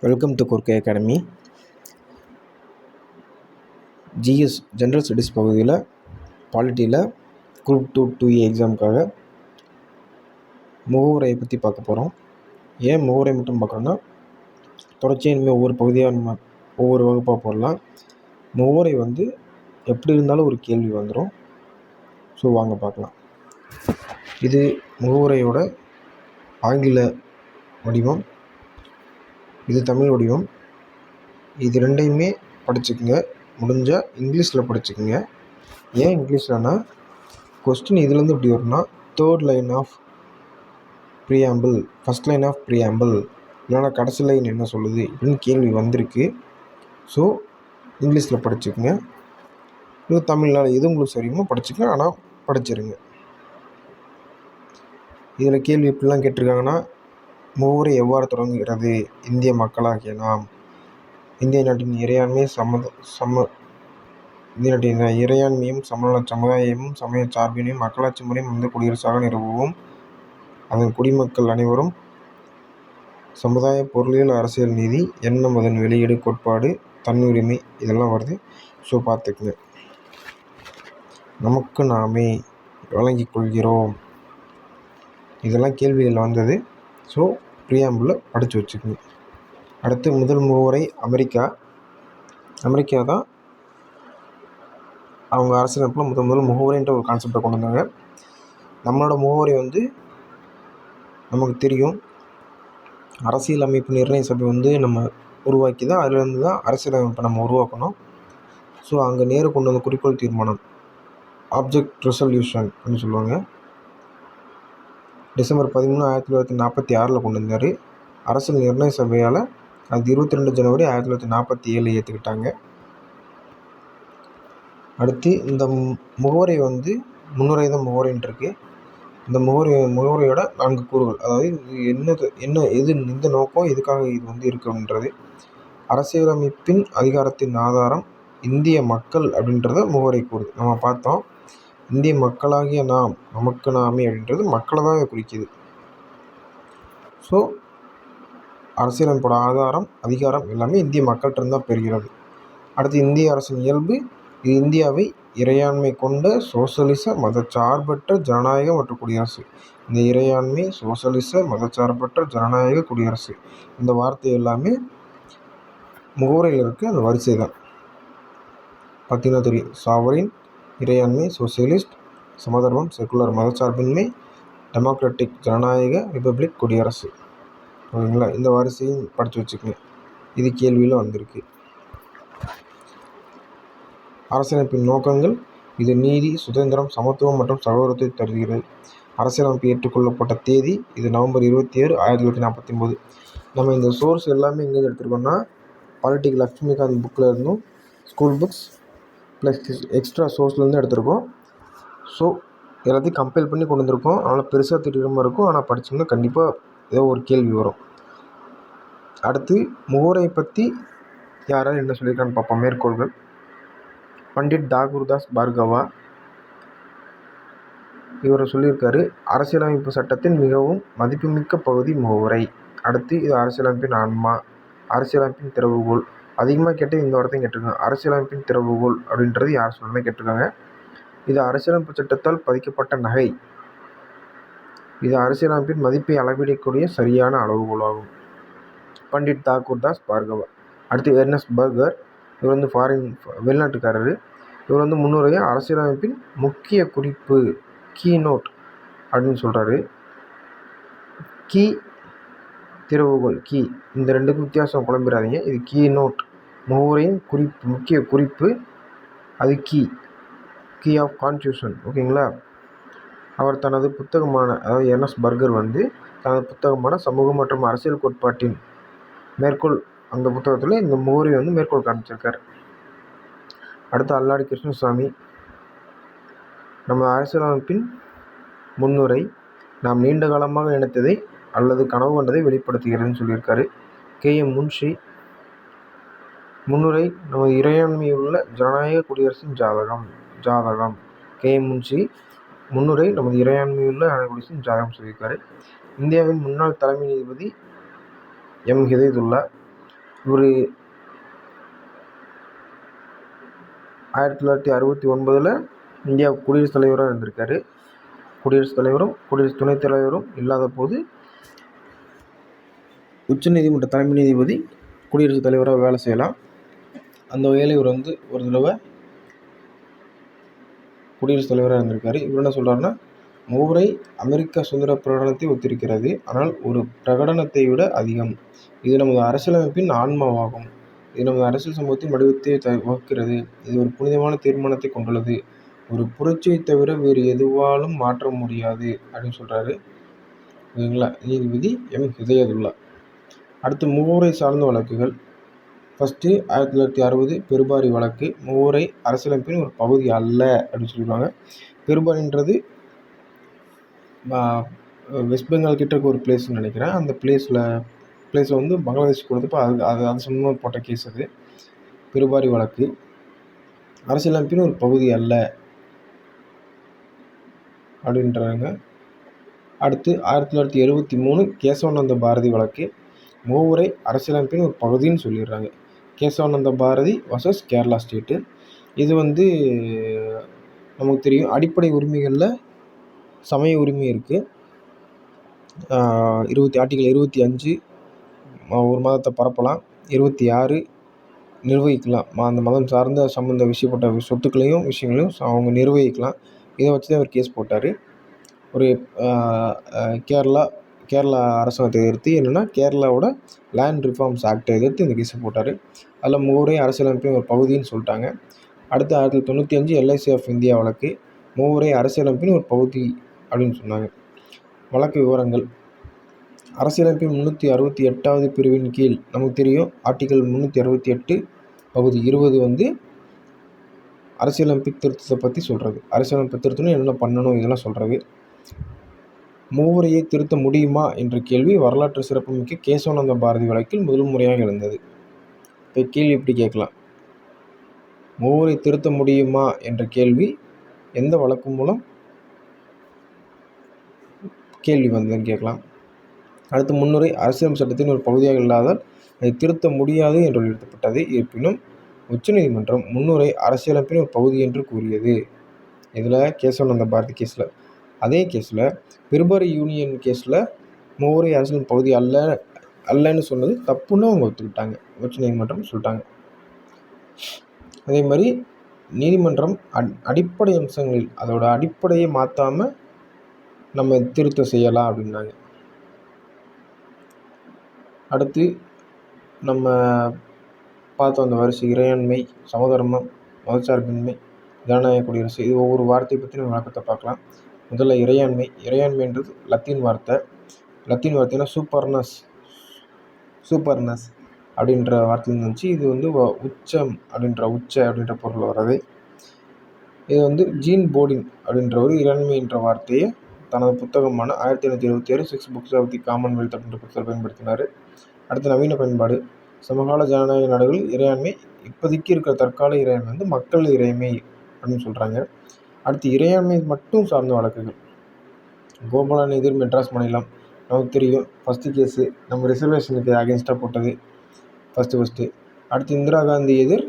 Welcome to குர்கே academy. GS general studies பகுதியில் பாலிட்டியில் குரூப் 2 எக்ஸாமுக்காக முகவுரையை பற்றி பார்க்க போகிறோம். ஏன் முகவுரை மட்டும் பார்க்குறோன்னா, தொடர்ச்சியாக இனிமேல் ஒவ்வொரு பகுதியாக நம்ம ஒவ்வொரு வகுப்பாக போடலாம். முகவுரை எப்படி இருந்தாலும் ஒரு கேள்வி வந்துடும். ஸோ வாங்க பார்க்கலாம். இது முகவுரையோட ஆங்கில வடிவம், இது தமிழ் வடிவம். இது ரெண்டையுமே படிச்சுக்குங்க. முடிஞ்சால் இங்கிலீஷில் படிச்சுக்குங்க. ஏன் இங்கிலீஷ்லனா, கொஸ்டின் இதுலேருந்து இப்படி வரும்னா, third line of preamble, first line of preamble, இல்லைனா கடைசி லைன் என்ன சொல்லுது அப்படின்னு கேள்வி வந்திருக்கு. ஸோ இங்கிலீஷில் படிச்சுக்குங்க. இது தமிழில் எது உங்களுக்கு சரியுமோ படிச்சுக்கங்க, ஆனால் படிச்சிருங்க. இதில் கேள்வி எப்படிலாம் கேட்டிருக்காங்கன்னா, முகவுரை எவ்வாறு தொடங்குகிறது? இந்திய மக்களாகிய நாம் இந்திய நாட்டின் இறையாண்மை இந்திய நாட்டின் இறையாண்மையும் சமநல சமுதாயமும் சமய சார்பினையும் மக்களாட்சி முறையும் குடியரசாக நிறுவுவோம். அதன் குடிமக்கள் அனைவரும் சமுதாய, பொருளியல், அரசியல், நீதி, எண்ணம், அதன் வெளியீடு, கோட்பாடு, தன்னுரிமை, இதெல்லாம் வருது. ஸோ பார்த்துக்குங்க. நமக்கு நாமே வழங்கிக் கொள்கிறோம், இதெல்லாம் கேள்விகள் வந்தது. ஸோ ப்ரீஆம்பிளில் படித்து வச்சுக்கோங்க. அடுத்து முதல் முகவுரை அமெரிக்கா தான் அவங்க அரசியலமைப்பில் முதல் முகவுரைன்ற ஒரு கான்செப்டை கொண்டு வந்தாங்க. நம்மளோட முகவுரை நமக்கு தெரியும், அரசியலமைப்பு நிர்ணய சபை நம்ம உருவாக்கி தான், அதுலேருந்து தான் அரசியலமைப்பை நம்ம உருவாக்கணும். ஸோ அங்கே நேரு கொண்டு வந்த குறிக்கோள் தீர்மானம், ஆப்ஜெக்ட் ரெசல்யூஷன் அப்படின்னு சொல்லுவாங்க, டிசம்பர் 13, 1946 கொண்டு வந்தார். அரசியல் நிர்ணய சபையால் அது 22 ஜனவரி 1947 ஏற்றுக்கிட்டாங்க. அடுத்து இந்த முகவுரை முன்னுரை தான் முகவுரைன்னு இருக்குது. இந்த முகவுரையோட 4 கூறுகள், அதாவது இது இந்த நோக்கம் எதுக்காக இது இருக்குது அப்படின்றது. அரசியலமைப்பின் அதிகாரத்தின் ஆதாரம் இந்திய மக்கள் அப்படின்றத முகவுரை கூறுது. நம்ம பார்த்தோம், இந்திய மக்களாகிய நாம், நமக்கு நாமே அப்படின்றது மக்களை தான் இதை குறிக்குது. ஸோ அரசியலமைப்போட ஆதாரம், அதிகாரம் எல்லாமே இந்திய மக்கள்கிட்ட தான் பெறுகிறது. அடுத்து இந்திய அரசின் இயல்பு, இது இந்தியாவை இறையாண்மை கொண்ட சோசலிச மதச்சார்பற்ற ஜனநாயக மற்றும் குடியரசு. இந்த இறையாண்மை, சோசலிச மதச்சார்பற்ற ஜனநாயக குடியரசு, இந்த வார்த்தை எல்லாமே முகவுரையில் இருக்குது. அந்த வரிசை தான் பார்த்தீங்கன்னா தெரியும். சாவரின், இறையாண்மை, சோசியலிஸ்ட், சமதர்மம், செக்குலர், மதச்சார்பின்மை, டெமோக்ராட்டிக், ஜனநாயக, ரிப்பப்ளிக், குடியரசு. ஓகேங்களா? இந்த வரிசையும் படித்து வச்சுக்கோங்க. இது கேள்வியில் வந்திருக்கு. அரசியலமைப்பின் நோக்கங்கள், இது நீதி, சுதந்திரம், சமத்துவம் மற்றும் சகோதரத்தை தருகிறது. அரசியலமைப்பு ஏற்றுக்கொள்ளப்பட்ட தேதி, இது நவம்பர் 27, 1949. நம்ம இந்த சோர்ஸ் எல்லாமே எங்கேருந்து எடுத்துருக்கோம்னா, பாலிட்டிக்கல் லக்ஷ்மிகாந்த் புக்கில் இருந்தும், ஸ்கூல் புக்ஸ் ப்ளஸ் எக்ஸ்ட்ரா சோர்ஸ்லேருந்து எடுத்திருக்கோம். ஸோ எல்லாத்தையும் கம்பேர் பண்ணி கொண்டு வந்திருக்கோம். அதனால் பெருசாக தெரியுற மாதிரி இருக்கும், ஆனால் படித்தோம்னா கண்டிப்பாக ஏதோ ஒரு கேள்வி வரும். அடுத்து முகவுரை பற்றி யாராவது என்ன சொல்லியிருக்கான்னு பார்ப்போம். மேற்கோள்கள், பண்டிட் தாகூர்தாஸ் பார்கவா இவர் சொல்லியிருக்காரு, அரசியலமைப்பு சட்டத்தின் மிகவும் மதிப்புமிக்க பகுதி முகவுரை. அடுத்து இது அரசியலமைப்பின் ஆன்மா, அரசியலமைப்பின் திறவுகோல். அதிகமாக கேட்டு இந்த வார்த்தையும் கேட்டிருக்காங்க, அரசியலமைப்பின் திறவுகோல் அப்படின்றது யார் சொல்லணும்னு கேட்டிருக்காங்க. இது அரசியலமைப்பு சட்டத்தால் பதிக்கப்பட்ட நகை, இது அரசியலமைப்பின் மதிப்பை அளவிடக்கூடிய சரியான அளவுகோலாகும். பண்டிட் தாகூர்தாஸ் பார்கவா. அடுத்து எர்னஸ்ட் பர்கர், இவர் வெளிநாட்டுக்காரர். இவர் முன்னுரையை அரசியலமைப்பின் முக்கிய குறிப்பு, கீ நோட் அப்படின்னு சொல்கிறாரு. கீ, திறவுகோல், கீ, இந்த ரெண்டுக்கும் வித்தியாசம் குழம்பிடாதீங்க. இது கீ நோட், முகவுரையின் குறிப்பு, முக்கிய குறிப்பு, அது கீ ஆஃப் கான்ஸ்டியூஷன். ஓகேங்களா? அவர் தனது புத்தகமான, அதாவது எர்னஸ்ட் பர்கர் தனது புத்தகமான சமூக மற்றும் அரசியல் கோட்பாட்டின் மேற்கோள், அந்த புத்தகத்தில் இந்த முகவுரை மேற்கோள் காமிச்சிருக்கார். அடுத்து அல்லாடி கிருஷ்ணசாமி, நம்ம அரசியலமைப்பின் முன்னுரை நாம் நீண்ட காலமாக நினைத்ததை அல்லது கனவு கண்டதை வெளிப்படுத்துகிறதுன்னு சொல்லியிருக்காரு. KM முன்ஷி, முன்னுரை நமது இறையாண்மையுள்ள ஜனநாயக குடியரசின் ஜாதகம். KM முன்ஷி, முன்னுரை நமது இறையாண்மையுள்ள குடியரசின் ஜாதகம் சொல்லியிருக்காரு. இந்தியாவின் முன்னாள் தலைமை நீதிபதி M. ஹிதாயத்துல்லா, இவர் 1969 இந்தியா குடியரசுத் தலைவராக இருந்திருக்காரு. குடியரசுத் தலைவரும் குடியரசு துணைத் தலைவரும் இல்லாத போது உச்சநீதிமன்ற தலைமை நீதிபதி குடியரசுத் தலைவராக வேலை செய்யலாம். அந்த வகையில் இவர் ஒரு தடவை குடியரசுத் தலைவராக இருந்திருக்காரு. இவர் என்ன சொல்கிறாருன்னா, முறை அமெரிக்க சுதந்திர பிரகடனத்தை ஒத்திருக்கிறது, ஆனால் ஒரு பிரகடனத்தை விட அதிகம். இது நமது அரசியலமைப்பின் ஆன்மாவாகும். இது நமது அரசியல் சமூகத்தின் வடிவத்தை வகுக்கிறது. இது ஒரு புனிதமான தீர்மானத்தை கொண்டுள்ளது. ஒரு புரட்சியை தவிர வேறு எதுவாலும் மாற்ற முடியாது அப்படின்னு சொல்கிறாரு. ஓகேங்களா? நீதிபதி எம். ஹிதாயத்துல்லா. அடுத்து முகவுரை சார்ந்த வழக்குகள். ஃபஸ்ட்டு 1960 பெருபாரி வழக்கு. முகவுரை அரசியலமைப்பின் ஒரு பகுதி அல்ல அப்படின்னு சொல்லிடுவாங்க. பெருபாரின்றது வெஸ்ட் பெங்கால் கிட்ட இருக்க ஒரு பிளேஸ்ன்னு நினைக்கிறேன். அந்த பிளேஸை பங்களாதேஷ் கொடுத்தப்போ அது சம்பந்தமாக போட்ட கேஸ் அது. பெருபாரி வழக்கு அரசியலமைப்பின் ஒரு பகுதி அல்ல அப்படின்றாங்க. அடுத்து 1973 கேசவானந்த பாரதி வழக்கு. முகவுரை அரசியலமைப்பின் ஒரு பகுதின்னு சொல்லிடுறாங்க. Kesavananda Bharati versus Kerala state. இது நமக்கு தெரியும், அடிப்படை உரிமைகளில் சமய உரிமை இருக்குது. ஆர்டிகல் 25 ஒரு மதத்தை பரப்பலாம். 26 நிர்வகிக்கலாம். அந்த மதம் சார்ந்த விஷயப்பட்ட சொத்துக்களையும் விஷயங்களையும் அவங்க நிர்வகிக்கலாம். இதை வச்சு தான் அவர் கேஸ் போட்டார். ஒரு கேரளா அரசாங்கத்தை எதிர்த்து, என்னென்னா கேரளாவோட லேண்ட் ரிஃபார்ம்ஸ் ஆக்டை எதிர்த்து இந்த கேஸை போட்டார். அதில் முகவுரை அரசியலமைப்பின் ஒரு பகுதின்னு சொல்லிட்டாங்க. அடுத்து 1995 எல்ஐசி ஆஃப் இந்தியா வழக்கு. முகவுரை அரசியலமைப்பின் ஒரு பகுதி அப்படின்னு சொன்னாங்க. வழக்கு விவரங்கள். அரசியலமைப்பின் 368வது பிரிவின் கீழ் நமக்கு தெரியும், ஆர்டிகல் 368 பகுதி 20 அரசியலமைப்பு திருத்தத்தை பற்றி சொல்கிறது. அரசியலமைப்பு திருத்தணும் என்னென்ன பண்ணணும் இதெல்லாம் சொல்கிறது. முகவுரையை திருத்த முடியுமா என்ற கேள்வி வரலாற்று சிறப்புமிக்க கேசவானந்த பாரதி வழக்கில் முதல் முறையாக எழுந்தது. இப்போ கேள்வி இப்படி கேட்கலாம், முகவுரை திருத்த முடியுமா என்ற கேள்வி எந்த வழக்கு மூலம் கேள்வி வந்ததுன்னு கேட்கலாம். அடுத்து முன்னுரை அரசியலமைப்பு சட்டத்தின் ஒரு பகுதியாக இல்லாதால் அதை திருத்த முடியாது என்று வலியுறுத்தப்பட்டது. இருப்பினும் உச்சநீதிமன்றம் முன்னுரை அரசியலமைப்பின் ஒரு பகுதி என்று கூறியது. இதில் கேசவானந்த பாரதி கேஸில். அதே கேஸில் பெருபாரி யூனியன் கேஸில் முகவுரை அரசியல் பகுதி அல்லன்னு சொன்னது தப்புன்னு அவங்க ஒத்துக்கிட்டாங்க. உச்சநீதிமன்றம் சொல்லிட்டாங்க. அதே மாதிரி நீதிமன்றம் அடிப்படை அம்சங்களில் அதோட அடிப்படையை மாற்றாமல் நம்ம திருத்தம் செய்யலாம் அப்படின்னாங்க. அடுத்து நம்ம பார்த்த அந்த வரிசை இறையாண்மை, சமதர்மம், மதச்சார்பின்மை, ஜனநாயக குடியரசு, இது ஒவ்வொரு வார்த்தையை பற்றி நம்ம விளக்கத்தை பார்க்கலாம். முதல்ல இறையாண்மை. இறையாண்மைன்றது லத்தீன் வார்த்தைனா சூப்பர்னஸ் அப்படின்ற வார்த்தையில் வந்துச்சு. இது உச்சம் அப்படின்ற பொருள் வர்றது. இது ஜீன் போடின் அப்படின்றவர் இறையாண்மை என்ற வார்த்தையை தனது புத்தகமான 1976 6 புக்ஸ் ஆஃப் தி காமன்வெல்த் அப்படின்ற புத்தகத்தை பயன்படுத்தினார். அடுத்து நவீன பயன்பாடு. சமகால ஜனநாயக நாடுகளில் இறையாண்மை, இப்போதைக்கு இருக்கிற தற்கால இறையாண்மை மக்கள் இறைமை அப்படின்னு சொல்கிறாங்க. அடுத்து இறையாண்மை மட்டும் சார்ந்த வழக்குகள். கோபாலன் எதிர் மெட்ராஸ் மாநிலம் நமக்கு தெரியும். ஃபஸ்ட்டு கேஸு நம்ம ரிசர்வேஷனுக்கு அகேன்ஸ்டாக போட்டது ஃபஸ்ட்டு. அடுத்து இந்திரா காந்தி எதிர்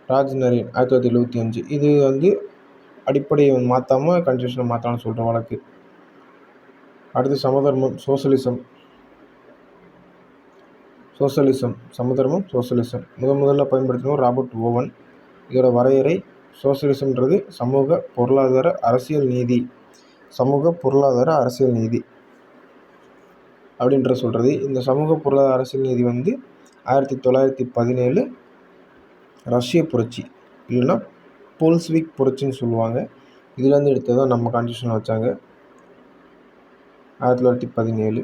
ராஜ் நரேன் 1975. இது அடிப்படையை மாற்றாமல் கான்ஸ்டியூஷனை மாற்றலாம்னு சொல்கிற வழக்கு. அடுத்து சமதர்மம், சமதர்மம், சோசலிசம் முதல்ல பயன்படுத்தினவர் ராபர்ட் ஓவன். இதோட வரையறை, சோசலிசம்ன்றது சமூக பொருளாதார அரசியல் நீதி அப்படின்ற சொல்கிறது. இந்த சமூக பொருளாதார அரசியல் நீதி 1917 ரஷ்ய புரட்சி இல்லைன்னா போல்ஸ்விக் புரட்சின்னு சொல்லுவாங்க. இதுலேருந்து எடுத்து தான் நம்ம கான்ஸ்டியூஷன் வச்சாங்க 1917.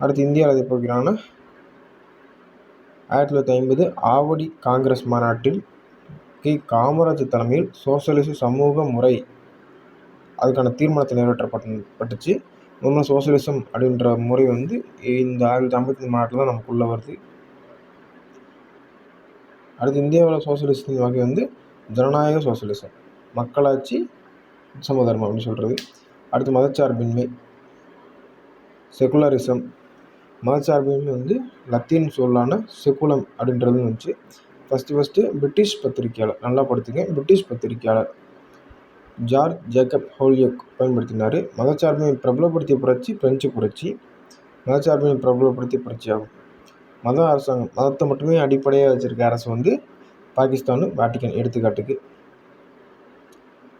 அடுத்து இந்தியாவில் எதை போகிறாங்கன்னா 1950 ஆவடி காங்கிரஸ் மாநாட்டில் காமராஜ் தலைமையில் சோசலிச சமூக முறை அதுக்கான தீர்மானத்தை நிறைவேற்றப்பட்டுச்சு. இன்னும் சோசலிசம் அப்படின்ற முறை இந்த 1955 மாநாட்டில் தான் நமக்குள்ளே வருது. அடுத்து இந்தியாவில் சோசலிசத்தின் வகை ஜனநாயக சோசலிசம், மக்களாட்சி, சமதர்மம் அப்படின்னு சொல்கிறது. அடுத்து மதச்சார்பின்மை, செகுலரிசம், மதச்சார்பின்மை வந்து லத்தீன் சொல்லான செக்குலம் அப்படின்றது வந்துச்சு. ஃபஸ்ட்டு பிரிட்டிஷ் பத்திரிகையாளர், நல்லா படுத்துங்க, பிரிட்டிஷ் பத்திரிகையாளர் ஜார்ஜ் ஜேக்கப் ஹோல்யோக் பயன்படுத்தினார். மதச்சார்பின்மை பிரபலப்படுத்திய புரட்சி பிரெஞ்சு புரட்சி. மதச்சார்பின்மை பிரபலப்படுத்திய புரட்சியாகும். மத அரசாங்கம், மதத்தை மட்டுமே அடிப்படையாக வச்சுருக்க அரசு வந்து பாகிஸ்தானு, வாட்டிக்கன் எடுத்துக்காட்டுக்கு.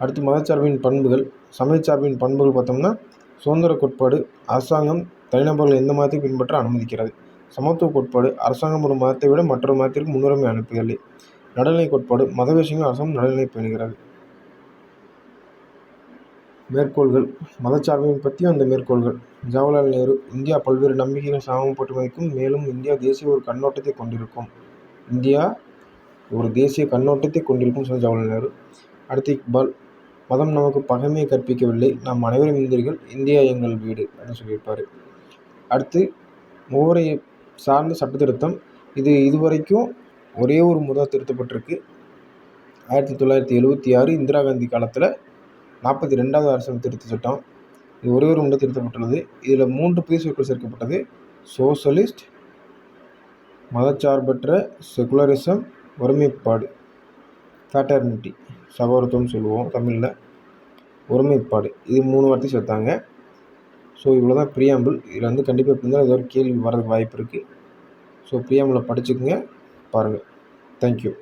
அடுத்து மதச்சார்பின் பண்புகள். சமயச்சார்பின் பண்புகள் பார்த்தோம்னா, சுதந்திர கோட்பாடு, அரசாங்கம் தனிநபர்கள் எந்த மதத்தை பின்பற்ற அனுமதிக்கிறது. சமத்துவ கோட்பாடு, அரசாங்கம் ஒரு மதத்தை விட மற்றொரு மதத்திற்கு முன்னுரிமை அனுப்புதல். நடுநிலை கோட்பாடு, மத விஷயங்கள் அரசாங்கம் நடுநிலை பேணுகிறது. மேற்கோள்கள். மதச்சார்பின்மை பற்றியும் அந்த மேற்கோள்கள். ஜவஹர்லால் நேரு, இந்தியா பல்வேறு நம்பிக்கைகள் சமப்பட்டு மதிக்கும், மேலும் இந்தியா தேசிய ஒரு கண்ணோட்டத்தை கொண்டிருக்கும். இந்தியா ஒரு தேசிய கண்ணோட்டத்தை கொண்டிருக்கும் சொன்ன ஜவஹர்லால் நேரு. அடுத்து இக்பால், மதம் நமக்கு பகைமையை கற்பிக்கவில்லை, நாம் அனைவரும் இந்தியர்கள், இந்தியா எங்கள் வீடு அப்படின்னு சொல்லியிருப்பார். அடுத்து முகவரை சார்ந்த சட்டத்திருத்தம். இதுவரைக்கும் ஒரே ஒரு முறை திருத்தப்பட்டிருக்கு. 1976 இந்திரா காந்தி காலத்தில் 42வது அரசியல் திருத்த சட்டம். இது ஒரே ஒரு முறை திருத்தப்பட்டுள்ளது. இதில் 3 புதிய சொற்கள் சேர்க்கப்பட்டது. சோசலிஸ்ட், மதச்சார்பற்ற, செகுலரிசம், ஒருமைப்பாடு, ஃபேட்டர்னிட்டி, சகோதரத்துவம்னு சொல்லுவோம் தமிழில், ஒருமைப்பாடு, இது 3 வார்த்தை சேர்த்தாங்க. ஸோ இவ்வளோ தான் ப்ரியாம்பிள். இதில் வந்து கண்டிப்பாக எப்படி இருந்தாலும் ஏதோ ஒரு கேள்வி வரதுக்கு வாய்ப்பு இருக்குது. ஸோ ப்ரியாம்பிளை படிச்சுக்கோங்க, பாருங்கள். தேங்க்யூ.